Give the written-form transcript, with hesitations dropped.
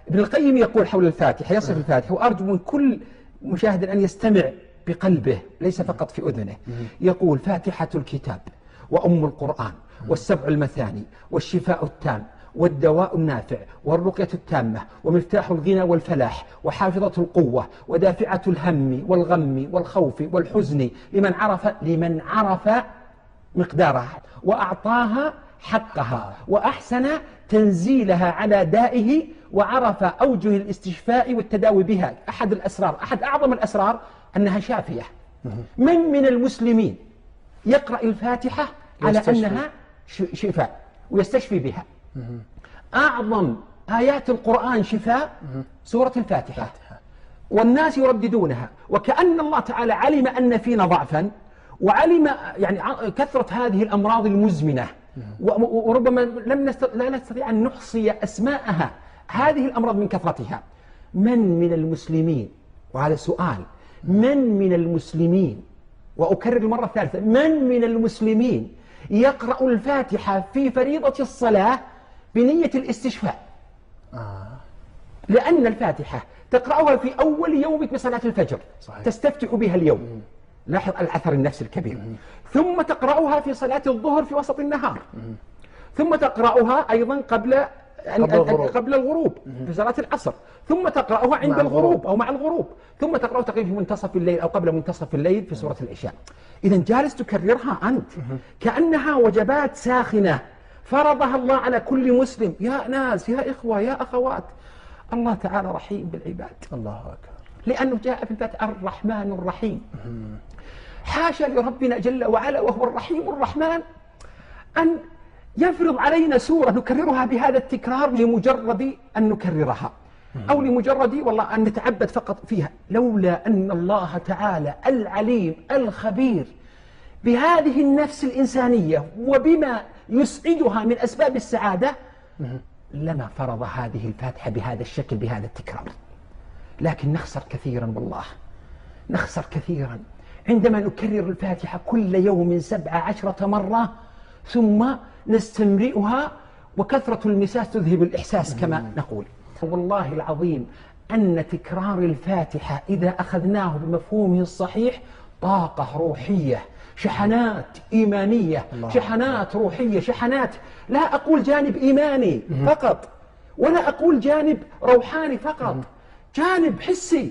ابن القيم يقول حول الفاتحة، يصف الفاتحة، وأرجو من كل مشاهد أن يستمع بقلبه ليس فقط في أذنه. يقول: فاتحة الكتاب وأم القرآن والسبع المثاني والشفاء التام والدواء النافع والرقية التامة ومفتاح الغنى والفلاح وحافظة القوة ودافعة الهم والغم والخوف والحزن لمن عرف مقدارها وأعطاها حقها وأحسن تنزيلها على دائه وعرف أوجه الاستشفاء والتداوي بها. أحد أعظم الأسرار أنها شافية. من المسلمين يقرأ الفاتحة على أنها شفاء ويستشفي بها؟ أعظم آيات القرآن شفاء سورة الفاتحة، والناس يرددونها، وكأن الله تعالى علم أن فينا ضعفا، وعلم يعني كثرة هذه الأمراض المزمنة، وربما لا نستطيع أن نحصي أسماءها، هذه الأمراض من كثرتها. من المسلمين، وهذا سؤال، من المسلمين، وأكرر المرة الثالثة، من المسلمين يقرأ الفاتحة في فريضة الصلاة بنية الاستشفاء؟ لأن الفاتحة تقرأها في أول يومك بصلاة الفجر، صحيح. تستفتح بها اليوم، لاحظ الأثر النفسي الكبير. ثم تقرأها في صلاة الظهر في وسط النهار، ثم تقرأها أيضا قبل الغروب في صلاة العصر، ثم تقرأها عند الغروب أو مع الغروب، ثم تقرأها تقريبا في منتصف الليل أو قبل منتصف الليل في سورة العشاء. إذا جالس تكررها أنت كأنها وجبات ساخنة فرضها الله على كل مسلم. يا ناس، يا إخوة، يا أخوات، الله تعالى رحيم بالعباد. الله أكبر. لأنه جاء في الفاتحة الرحمن الرحيم. حاشا لربنا جل وعلا وهو الرحيم الرحمن أن يفرض علينا سورة نكررها بهذا التكرار لمجرد أن نكررها، أو لمجرد والله أن نتعبد فقط فيها، لولا أن الله تعالى العليم الخبير بهذه النفس الإنسانية وبما يسعدها من أسباب السعادة لما فرض هذه الفاتحة بهذا الشكل بهذا التكرار. لكن نخسر كثيرا، والله نخسر كثيرا عندما نكرر الفاتحة كل يوم 17 مرة ثم نستمرئها، وكثرة المساس تذهب الإحساس كما نقول. والله العظيم أن تكرار الفاتحة إذا أخذناه بمفهومه الصحيح طاقة روحية، شحنات إيمانية، شحنات روحية، شحنات، لا أقول جانب إيماني فقط، ولا أقول جانب روحاني فقط، جانب حسي.